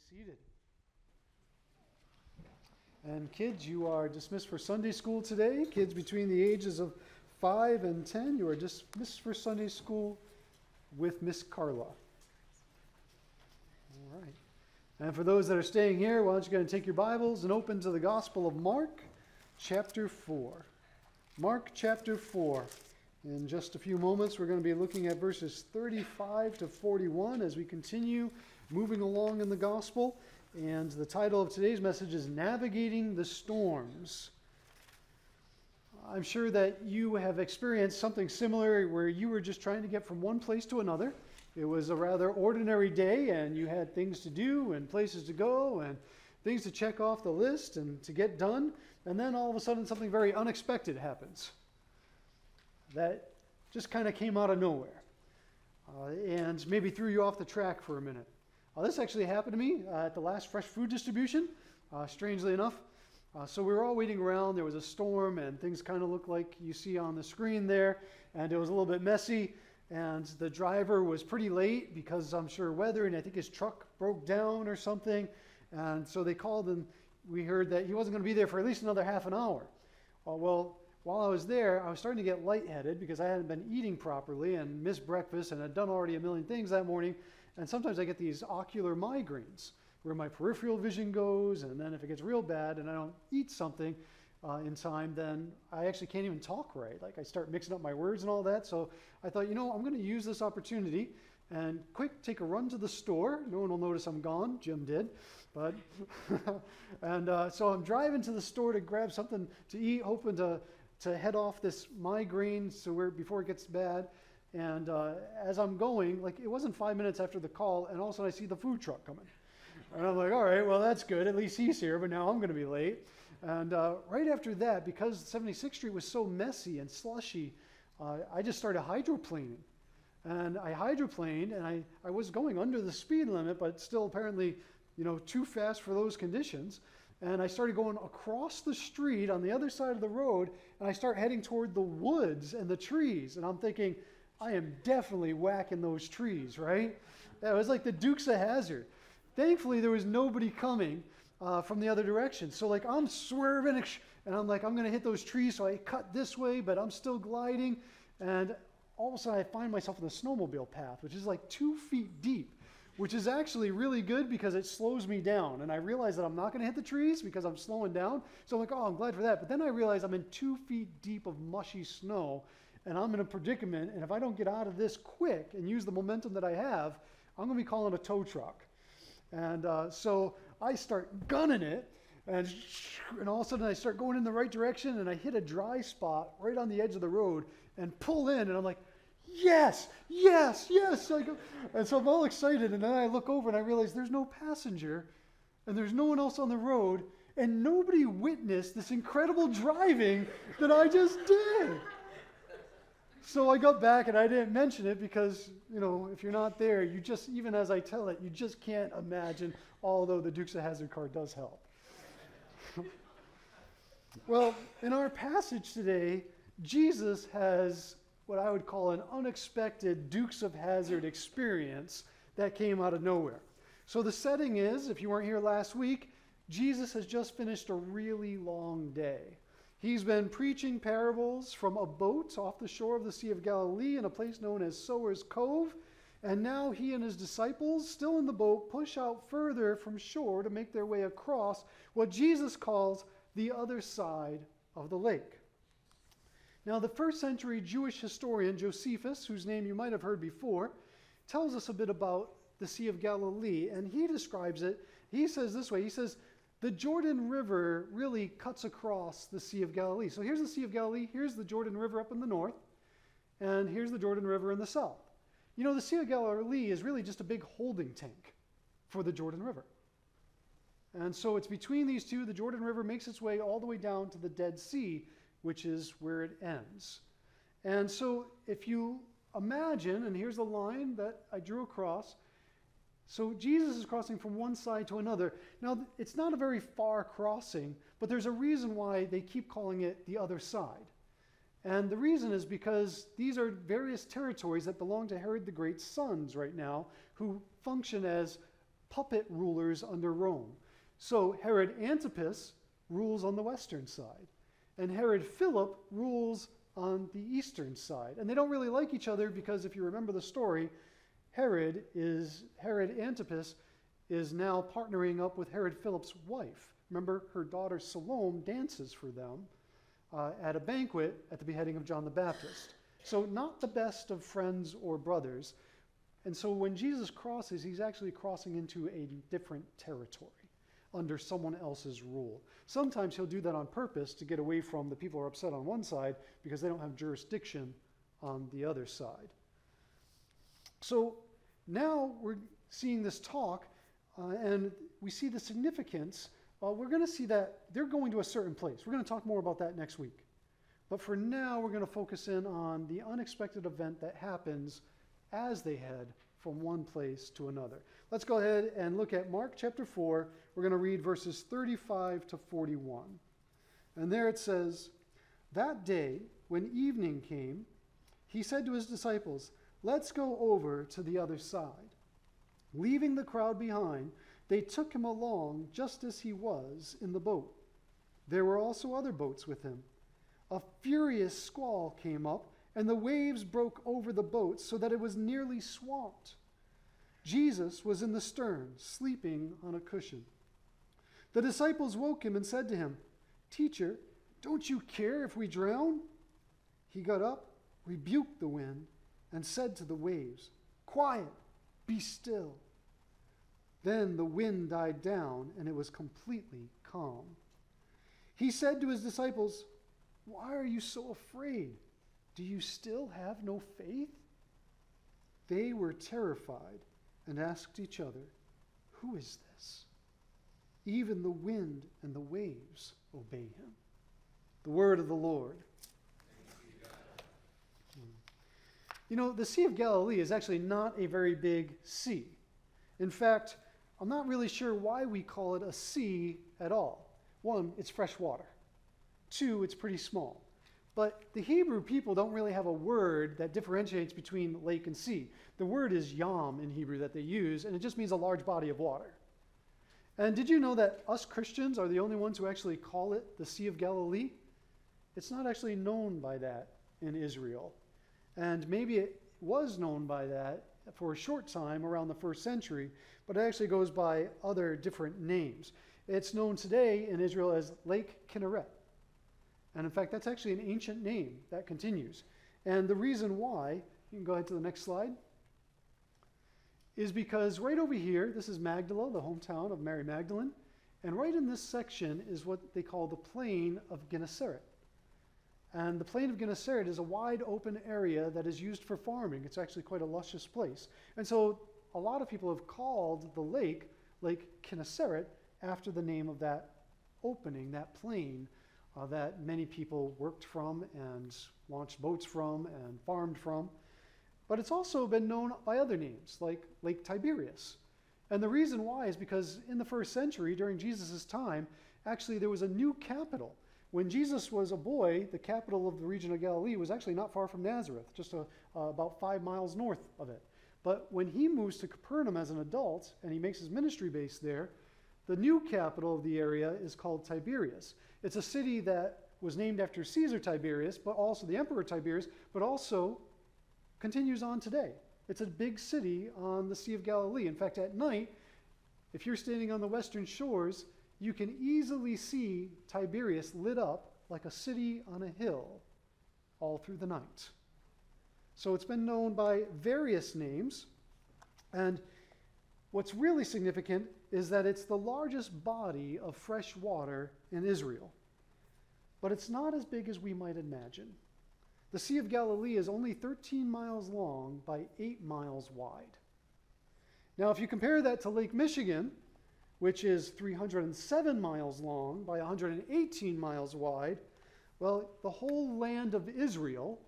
Seated. And kids, you are dismissed for Sunday school today. Kids between the ages of 5 and 10, you are dismissed for Sunday school with Miss Carla. All right. And for those that are staying here, why don't you go and take your Bibles and open to the Gospel of Mark, chapter 4. Mark, chapter 4. In just a few moments, we're going to be looking at verses 35 to 41 as we continue moving along in the Gospel. And the title of today's message is Navigating the Storms. I'm sure that you have experienced something similar where you were just trying to get from one place to another. It was a rather ordinary day, and you had things to do and places to go and things to check off the list and to get done. And then all of a sudden something very unexpected happens that just kind of came out of nowhere and maybe threw you off the track for a minute. This actually happened to me at the last fresh food distribution, strangely enough. So we were all waiting around. There was a storm, and things kind of looked like you see on the screen there, and it was a little bit messy, and the driver was pretty late because I'm sure weather, and I think his truck broke down or something, and so they called, and we heard that he wasn't going to be there for at least another half an hour. Well, while I was there, I was starting to get lightheaded because I hadn't been eating properly and missed breakfast and had done already a million things that morning. And sometimes I get these ocular migraines where my peripheral vision goes, and then if it gets real bad and I don't eat something in time, then I actually can't even talk right. Like I start mixing up my words and all that. So I thought, I'm going to use this opportunity and take a run to the store. No one will notice I'm gone. Jim did. But and so I'm driving to the store to grab something to eat, hoping to head off this migraine before it gets bad. And as I'm going, it wasn't 5 minutes after the call, and all of a sudden I see the food truck coming. And I'm like, all right, well, that's good. At least he's here, but now I'm going to be late. And right after that, because 76th Street was so messy and slushy, I just started hydroplaning. And I hydroplaned, and I was going under the speed limit, but still apparently, too fast for those conditions. And I started going across the street on the other side of the road, and I start heading toward the woods and the trees. And I'm thinking, I am definitely whacking those trees, right? That was like the Dukes of Hazzard. Thankfully, there was nobody coming from the other direction. So I'm swerving, and I'm like, I'm going to hit those trees. So I cut this way, but I'm still gliding. And all of a sudden, I find myself in the snowmobile path, which is 2 feet deep, which is actually really good because it slows me down. And I realize that I'm not going to hit the trees because I'm slowing down. So I'm like, I'm glad for that. But then I realize I'm in 2 feet deep of mushy snow, and I'm in a predicament. And if I don't get out of this quick and use the momentum that I have, I'm going to be calling a tow truck. And so I start gunning it, and all of a sudden I start going in the right direction, and I hit a dry spot right on the edge of the road and pull in, and I'm like, yes, yes, yes. And so I'm all excited, and then I look over and I realize there's no passenger, and there's no one else on the road, and nobody witnessed this incredible driving that I just did. So I got back, and I didn't mention it because, if you're not there, even as I tell it, you just can't imagine, although the Dukes of Hazzard card does help. Well, in our passage today, Jesus has what I would call an unexpected Dukes of Hazzard experience that came out of nowhere. So the setting is, if you weren't here last week, Jesus has just finished a really long day. He's been preaching parables from a boat off the shore of the Sea of Galilee in a place known as Sower's Cove. And now he and his disciples, still in the boat, push out further from shore to make their way across what Jesus calls the other side of the lake. Now, the first century Jewish historian Josephus, whose name you might have heard before, tells us a bit about the Sea of Galilee. And he describes it, he says this way, he says, the Jordan River really cuts across the Sea of Galilee. So here's the Sea of Galilee, here's the Jordan River up in the north, and here's the Jordan River in the south. The Sea of Galilee is really just a big holding tank for the Jordan River. And so it's between these two. The Jordan River makes its way all the way down to the Dead Sea, which is where it ends. And so if you imagine, and here's the line that I drew across, so Jesus is crossing from one side to another. Now, it's not a very far crossing, but there's a reason why they keep calling it the other side. And the reason is because these are various territories that belong to Herod the Great's sons right now, who function as puppet rulers under Rome. So Herod Antipas rules on the western side, and Herod Philip rules on the eastern side. And they don't really like each other because if you remember the story, Herod Antipas is now partnering up with Herod Philip's wife. Remember, her daughter Salome dances for them at a banquet at the beheading of John the Baptist. So not the best of friends or brothers. And so when Jesus crosses, he's actually crossing into a different territory under someone else's rule. Sometimes he'll do that on purpose to get away from the people who are upset on one side because they don't have jurisdiction on the other side. So now we're seeing this talk, and we see the significance. We're going to see that they're going to a certain place. We're going to talk more about that next week. But for now, we're going to focus in on the unexpected event that happens as they head from one place to another. Let's go ahead and look at Mark chapter 4. We're going to read verses 35 to 41. And there it says, "That day, when evening came, he said to his disciples, 'Let's go over to the other side.' Leaving the crowd behind, they took him along just as he was in the boat. There were also other boats with him. A furious squall came up, and the waves broke over the boat so that it was nearly swamped. Jesus was in the stern, sleeping on a cushion. The disciples woke him and said to him, 'Teacher, don't you care if we drown?' He got up, rebuked the wind, and said to the waves, 'Quiet, be still.' Then the wind died down, and it was completely calm. He said to his disciples, 'Why are you so afraid? Do you still have no faith?' They were terrified and asked each other, 'Who is this? Even the wind and the waves obey him.'" The word of the Lord. You know, the Sea of Galilee is actually not a very big sea. In fact, I'm not really sure why we call it a sea at all. One, it's fresh water. Two, it's pretty small. But the Hebrew people don't really have a word that differentiates between lake and sea. The word is yam in Hebrew that they use, and it just means a large body of water. And did you know that us Christians are the only ones who actually call it the Sea of Galilee? It's not actually known by that in Israel. And maybe it was known by that for a short time around the 1st century, but it actually goes by other different names. It's known today in Israel as Lake Kinneret. And in fact, that's actually an ancient name that continues. And the reason why, you can go ahead to the next slide, is because right over here, this is Magdala, the hometown of Mary Magdalene, and right in this section is what they call the Plain of Gennesaret. And the Plain of Gennesaret is a wide open area that is used for farming. It's actually quite a luscious place. And so a lot of people have called the lake Lake Gennesaret after the name of that opening, that plain that many people worked from and launched boats from and farmed from. But it's also been known by other names, like Lake Tiberias. And the reason why is because in the 1st century, during Jesus' time, actually there was a new capital. When Jesus was a boy, the capital of the region of Galilee was actually not far from Nazareth, just about 5 miles north of it. But when he moves to Capernaum as an adult and he makes his ministry base there, the new capital of the area is called Tiberias. It's a city that was named after Caesar Tiberius, but also the Emperor Tiberius, but also continues on today. It's a big city on the Sea of Galilee. In fact, at night, if you're standing on the western shores, you can easily see Tiberias lit up like a city on a hill all through the night. So it's been known by various names. And what's really significant is that it's the largest body of fresh water in Israel. But it's not as big as we might imagine. The Sea of Galilee is only 13 miles long by 8 miles wide. Now, if you compare that to Lake Michigan, which is 307 miles long by 118 miles wide, well, the whole land of Israel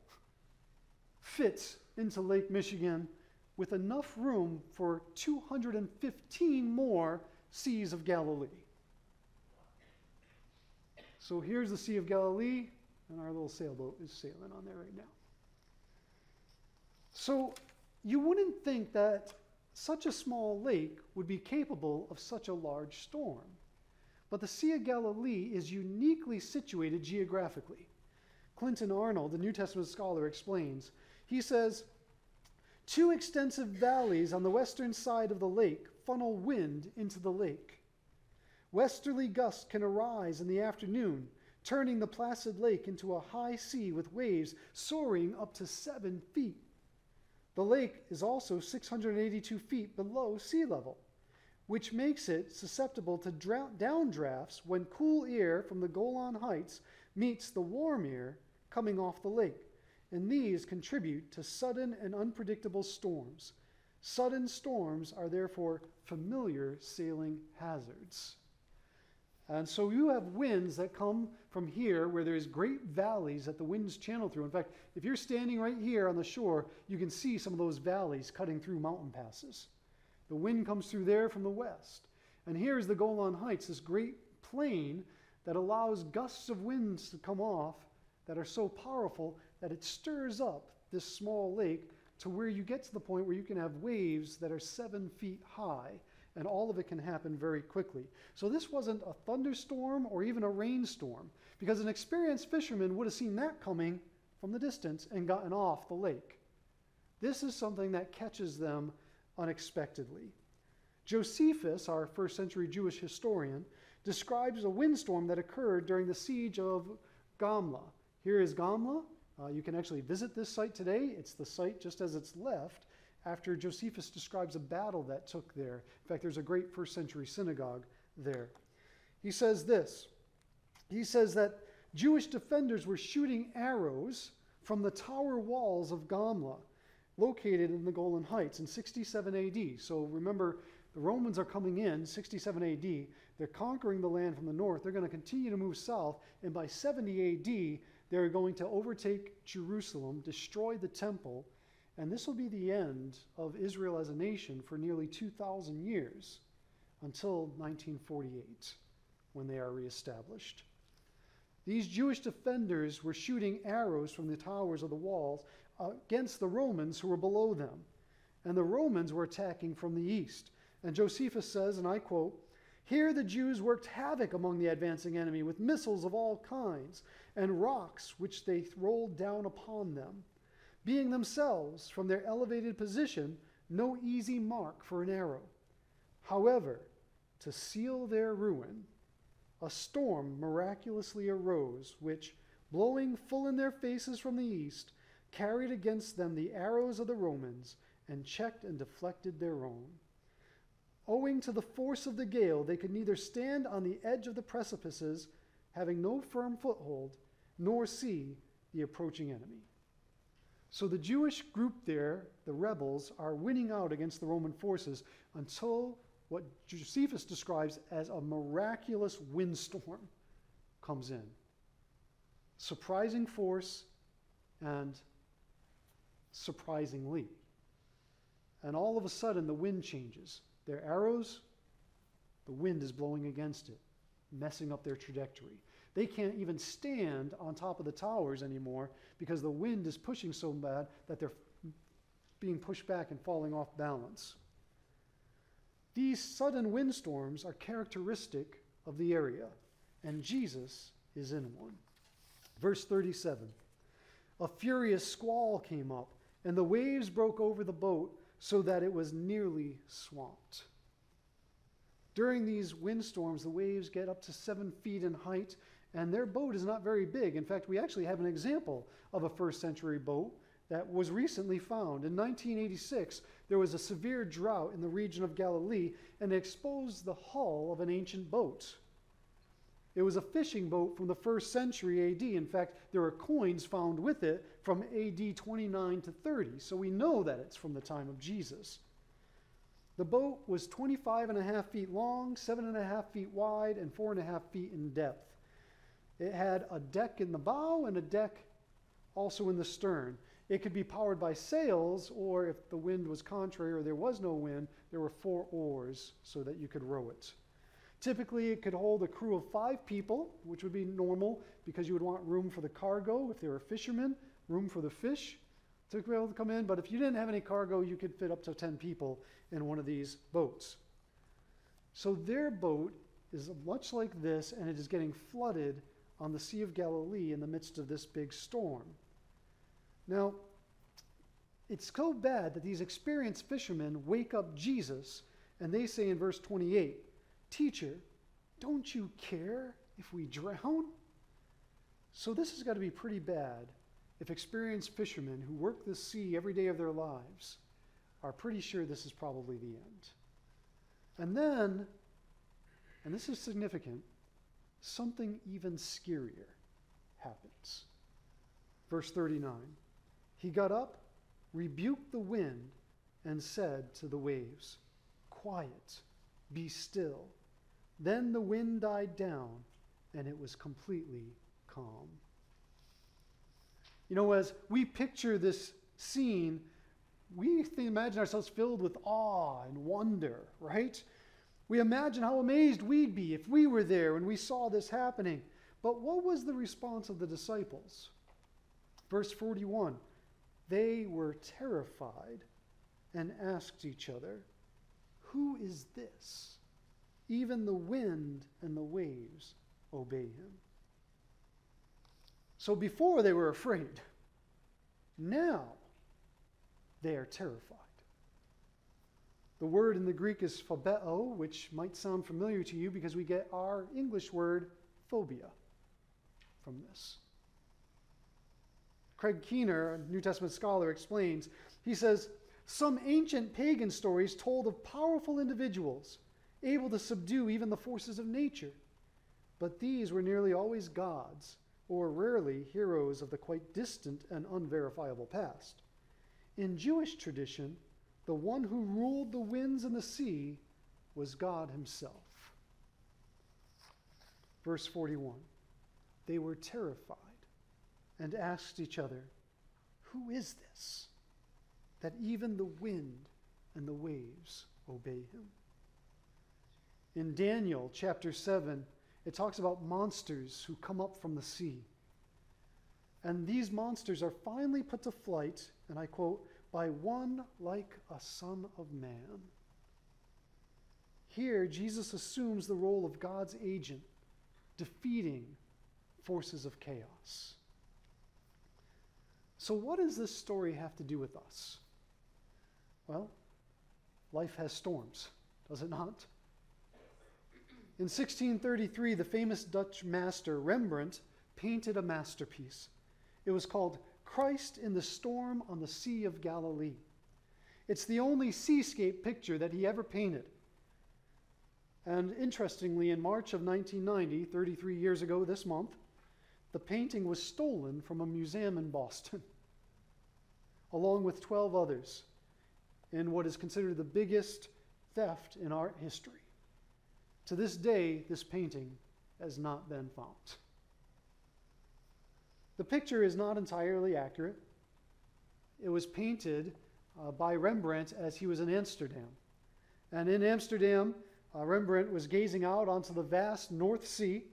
fits into Lake Michigan with enough room for 215 more Seas of Galilee. So here's the Sea of Galilee, and our little sailboat is sailing on there right now. So you wouldn't think that such a small lake would be capable of such a large storm. But the Sea of Galilee is uniquely situated geographically. Clinton Arnold, the New Testament scholar, explains. He says, two extensive valleys on the western side of the lake funnel wind into the lake. Westerly gusts can arise in the afternoon, turning the placid lake into a high sea with waves soaring up to 7 feet. The lake is also 682 feet below sea level, which makes it susceptible to downdrafts when cool air from the Golan Heights meets the warm air coming off the lake, and these contribute to sudden and unpredictable storms. Sudden storms are therefore familiar sailing hazards. And so you have winds that come from here where there's great valleys that the winds channel through. In fact, if you're standing right here on the shore, you can see some of those valleys cutting through mountain passes. The wind comes through there from the west. And here's the Golan Heights, this great plain that allows gusts of winds to come off that are so powerful that it stirs up this small lake to where you get to the point where you can have waves that are 7 feet high. And all of it can happen very quickly. So this wasn't a thunderstorm or even a rainstorm, because an experienced fisherman would have seen that coming from the distance and gotten off the lake. This is something that catches them unexpectedly. Josephus, our first century Jewish historian, describes a windstorm that occurred during the siege of Gamla. Here is Gamla. You can actually visit this site today. It's the site just as it's left after Josephus describes a battle that took there. In fact, there's a great first century synagogue there. He says this. He says that Jewish defenders were shooting arrows from the tower walls of Gamla, located in the Golan Heights in 67 AD. So remember, the Romans are coming in 67 AD. They're conquering the land from the north. They're going to continue to move south. And by 70 AD, they're going to overtake Jerusalem, destroy the temple, and this will be the end of Israel as a nation for nearly 2,000 years until 1948, when they are reestablished. These Jewish defenders were shooting arrows from the towers of the walls against the Romans who were below them. And the Romans were attacking from the east. And Josephus says, and I quote, "Here the Jews worked havoc among the advancing enemy with missiles of all kinds and rocks which they rolled down upon them, being themselves, from their elevated position, no easy mark for an arrow. However, to seal their ruin, a storm miraculously arose, which, blowing full in their faces from the east, carried against them the arrows of the Romans, and checked and deflected their own. Owing to the force of the gale, they could neither stand on the edge of the precipices, having no firm foothold, nor see the approaching enemy." So the Jewish group there, the rebels, are winning out against the Roman forces until what Josephus describes as a miraculous windstorm comes in. Surprising force and surprisingly. And all of a sudden the wind changes. Their arrows, the wind is blowing against it, messing up their trajectory. They can't even stand on top of the towers anymore because the wind is pushing so bad that they're being pushed back and falling off balance. These sudden windstorms are characteristic of the area, and Jesus is in one. Verse 37, "A furious squall came up, and the waves broke over the boat so that it was nearly swamped." During these windstorms, the waves get up to 7 feet in height, and their boat is not very big. In fact, we actually have an example of a first century boat that was recently found. In 1986, there was a severe drought in the region of Galilee, and it exposed the hull of an ancient boat. It was a fishing boat from the first century AD. In fact, there are coins found with it from AD 29 to 30, so we know that it's from the time of Jesus. The boat was 25.5 feet long, 7.5 feet wide, and 4.5 feet in depth. It had a deck in the bow and a deck also in the stern. It could be powered by sails, or if the wind was contrary or there was no wind, there were 4 oars so that you could row it. Typically, it could hold a crew of 5 people, which would be normal because you would want room for the cargo if they were fishermen, room for the fish, to be able to come in, but if you didn't have any cargo, you could fit up to 10 people in one of these boats. So their boat is much like this, and it is getting flooded on the Sea of Galilee in the midst of this big storm. Now, it's so bad that these experienced fishermen wake up Jesus, and they say in verse 28, "Teacher, don't you care if we drown?" So this has got to be pretty bad if experienced fishermen who work the sea every day of their lives are pretty sure this is probably the end. And then, and this is significant, something even scarier happens. Verse 39, "He got up, rebuked the wind, and said to the waves, 'Quiet, be still.' Then the wind died down, and it was completely calm." You know, as we picture this scene, we imagine ourselves filled with awe and wonder, right? We imagine how amazed we'd be if we were there when we saw this happening. But what was the response of the disciples? Verse 41, "They were terrified and asked each other, 'Who is this? Even the wind and the waves obey him.'" So before they were afraid, now they are terrified. The word in the Greek is phobeo, which might sound familiar to you because we get our English word phobia from this. Craig Keener, a New Testament scholar, explains, he says, "Some ancient pagan stories told of powerful individuals able to subdue even the forces of nature. But these were nearly always gods, or rarely heroes of the quite distant and unverifiable past. In Jewish tradition, the one who ruled the winds and the sea was God himself." Verse 41, "They were terrified and asked each other, 'Who is this, that even the wind and the waves obey him?'" In Daniel chapter 7, it talks about monsters who come up from the sea. And these monsters are finally put to flight, and I quote, "by one like a son of man." Here, Jesus assumes the role of God's agent, defeating forces of chaos. So what does this story have to do with us? Well, life has storms, does it not? In 1633, the famous Dutch master Rembrandt painted a masterpiece. It was called "Christ in the Storm on the Sea of Galilee." It's the only seascape picture that he ever painted. And interestingly, in March of 1990, 33 years ago this month, the painting was stolen from a museum in Boston, along with 12 others, in what is considered the biggest theft in art history. To this day, this painting has not been found. The picture is not entirely accurate. It was painted by Rembrandt as he was in Amsterdam. And in Amsterdam, Rembrandt was gazing out onto the vast North Sea.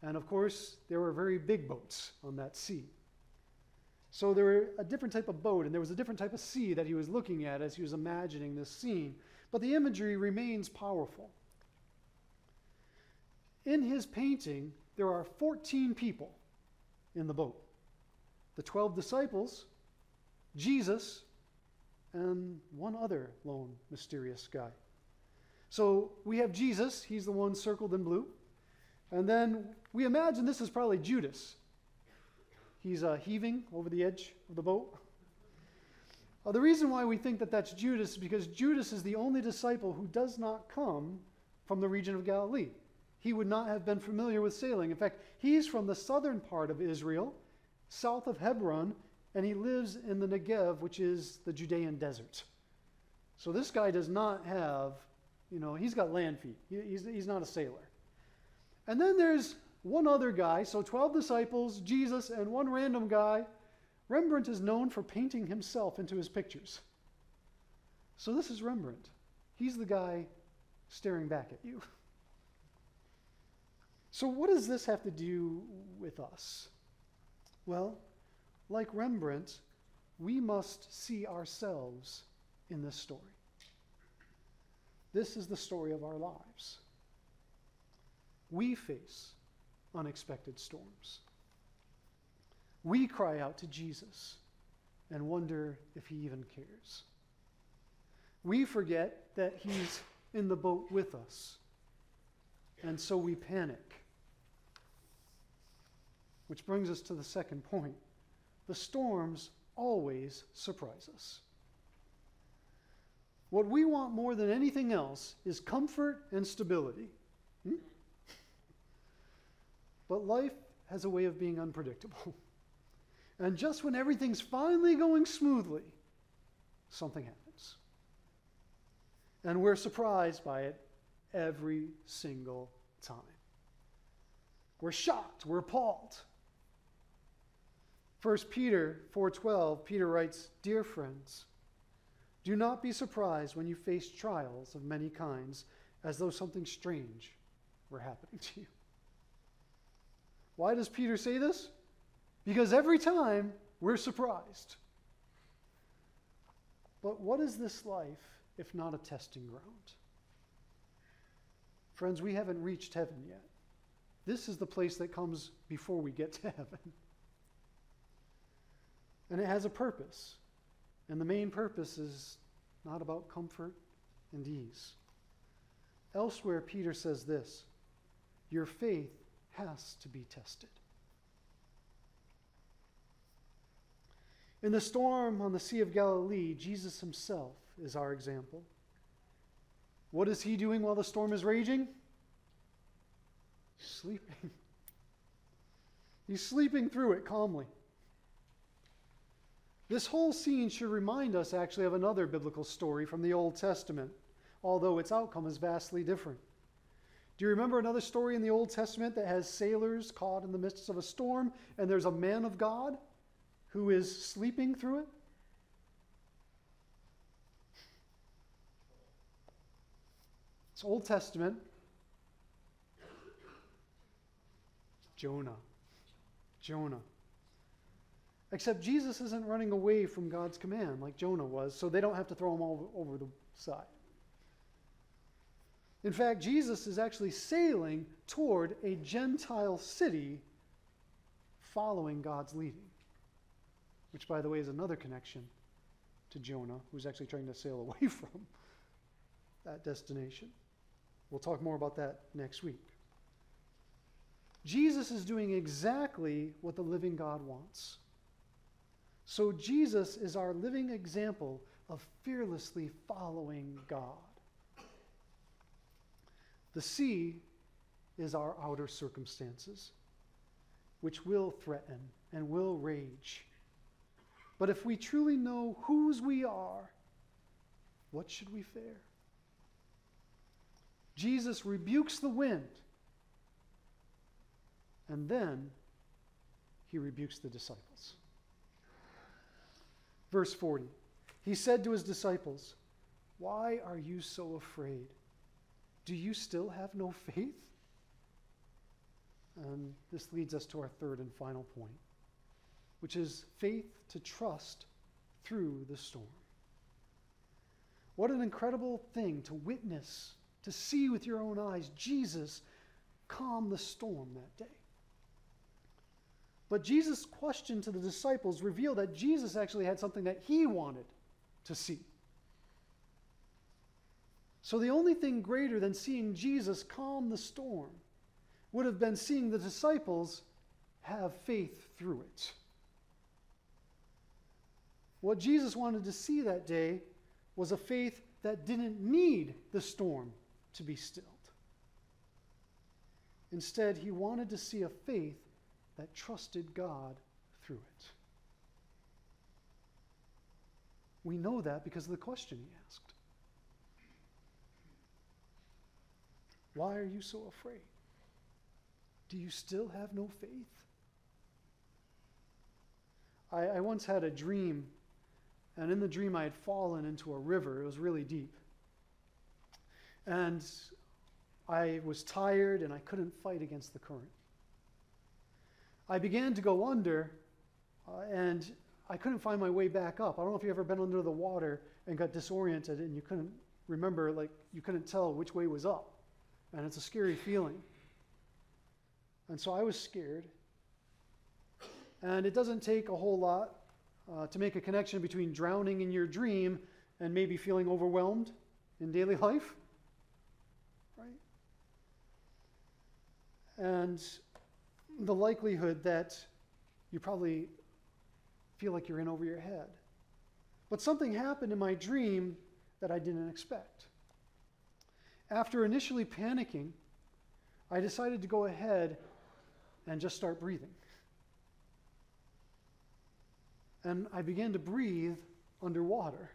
And of course, there were very big boats on that sea. So there were a different type of boat, and there was a different type of sea that he was looking at as he was imagining this scene. But the imagery remains powerful. In his painting, there are 14 people in the boat. The 12 disciples, Jesus, and one other lone mysterious guy. So we have Jesus, he's the one circled in blue. And then we imagine this is probably Judas. He's heaving over the edge of the boat. The reason why we think that that's Judas is because Judas is the only disciple who does not come from the region of Galilee. He would not have been familiar with sailing. In fact, he's from the southern part of Israel, south of Hebron, and he lives in the Negev, which is the Judean desert. So this guy does not have, he's got land feet. He's not a sailor. And then there's one other guy, so 12 disciples, Jesus, and one random guy. Rembrandt is known for painting himself into his pictures. So this is Rembrandt. He's the guy staring back at you. So what does this have to do with us? Well, like Rembrandt, we must see ourselves in this story. This is the story of our lives. We face unexpected storms. We cry out to Jesus and wonder if he even cares. We forget that he's in the boat with us, and so we panic. Which brings us to the second point. The storms always surprise us. What we want more than anything else is comfort and stability. But life has a way of being unpredictable. And just when everything's finally going smoothly, something happens. And we're surprised by it every single time. We're shocked, we're appalled. 1 Peter 4:12, Peter writes, "Dear friends, do not be surprised when you face trials of many kinds, as though something strange were happening to you." Why does Peter say this? Because every time we're surprised. But what is this life if not a testing ground? Friends, we haven't reached heaven yet. This is the place that comes before we get to heaven. And it has a purpose. And the main purpose is not about comfort and ease. Elsewhere, Peter says this: your faith has to be tested. In the storm on the Sea of Galilee, Jesus himself is our example. What is he doing while the storm is raging? Sleeping. He's sleeping through it calmly. This whole scene should remind us actually of another biblical story from the Old Testament, although its outcome is vastly different. Do you remember another story in the Old Testament that has sailors caught in the midst of a storm, and there's a man of God who is sleeping through it? It's Old Testament. Jonah. Except Jesus isn't running away from God's command like Jonah was, so they don't have to throw him over the side. In fact, Jesus is actually sailing toward a Gentile city following God's leading, which, by the way, is another connection to Jonah, who's actually trying to sail away from that destination. We'll talk more about that next week. Jesus is doing exactly what the living God wants. So Jesus is our living example of fearlessly following God. The sea is our outer circumstances, which will threaten and will rage. But if we truly know whose we are, what should we fear? Jesus rebukes the wind, and then he rebukes the disciples. Verse 40, he said to his disciples, "Why are you so afraid? Do you still have no faith?" And this leads us to our third and final point, which is faith to trust through the storm. What an incredible thing to witness, to see with your own eyes Jesus calm the storm that day. But Jesus' question to the disciples revealed that Jesus actually had something that he wanted to see. So the only thing greater than seeing Jesus calm the storm would have been seeing the disciples have faith through it. What Jesus wanted to see that day was a faith that didn't need the storm to be stilled. Instead, he wanted to see a faith that trusted God through it. We know that because of the question he asked. Why are you so afraid? Do you still have no faith? I once had a dream, and in the dream I had fallen into a river. It was really deep. And I was tired and I couldn't fight against the current. I began to go under, and I couldn't find my way back up. I don't know if you've ever been under the water and got disoriented and you couldn't remember, like you couldn't tell which way was up. And it's a scary feeling. And so I was scared. And it doesn't take a whole lot to make a connection between drowning in your dream and maybe feeling overwhelmed in daily life. Right? And the likelihood that you probably feel like you're in over your head. But something happened in my dream that I didn't expect. After initially panicking, I decided to go ahead and just start breathing. And I began to breathe underwater.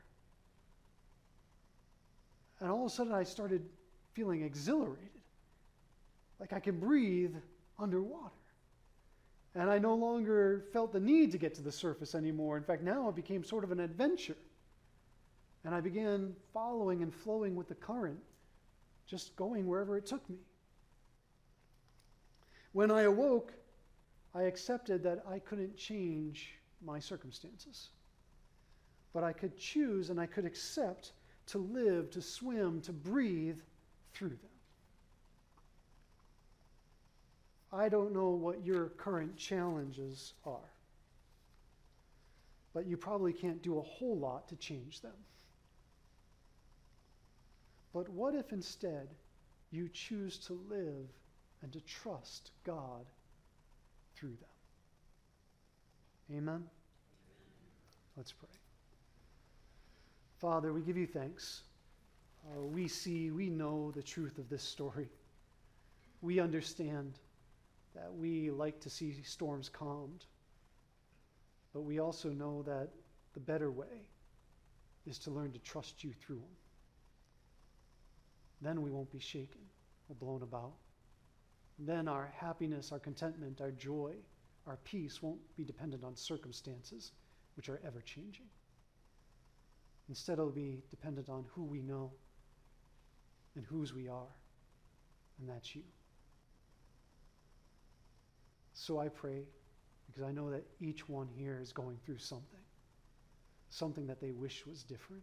And all of a sudden I started feeling exhilarated. Like I can breathe underwater. And I no longer felt the need to get to the surface anymore. In fact, now it became sort of an adventure. And I began following and flowing with the current, just going wherever it took me. When I awoke, I accepted that I couldn't change my circumstances. But I could choose and I could accept to live, to swim, to breathe through them. I don't know what your current challenges are, but you probably can't do a whole lot to change them. But what if instead you choose to live and to trust God through them? Amen? Let's pray. Father, we give you thanks. We know the truth of this story. We understand that we like to see storms calmed, but we also know that the better way is to learn to trust you through them. Then we won't be shaken or blown about. Then our happiness, our contentment, our joy, our peace won't be dependent on circumstances, which are ever changing. Instead, it'll be dependent on who we know and whose we are, and that's you. So I pray, because I know that each one here is going through something that they wish was different,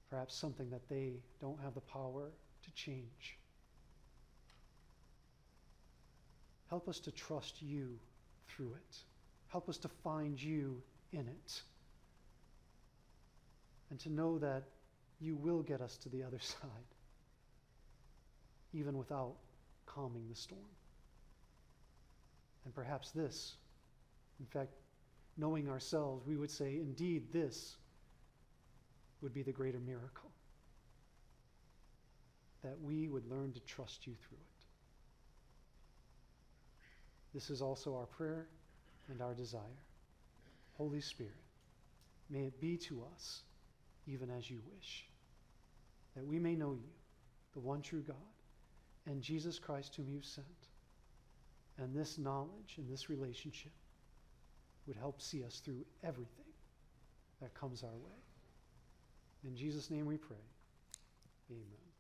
perhaps something that they don't have the power to change. Help us to trust you through it. Help us to find you in it. And to know that you will get us to the other side, even without calming the storm. And perhaps this, in fact, knowing ourselves, we would say, indeed, this would be the greater miracle. That we would learn to trust you through it. This is also our prayer and our desire. Holy Spirit, may it be to us even as you wish, that we may know you, the one true God, and Jesus Christ whom you sent. And this knowledge and this relationship would help see us through everything that comes our way. In Jesus' name we pray. Amen.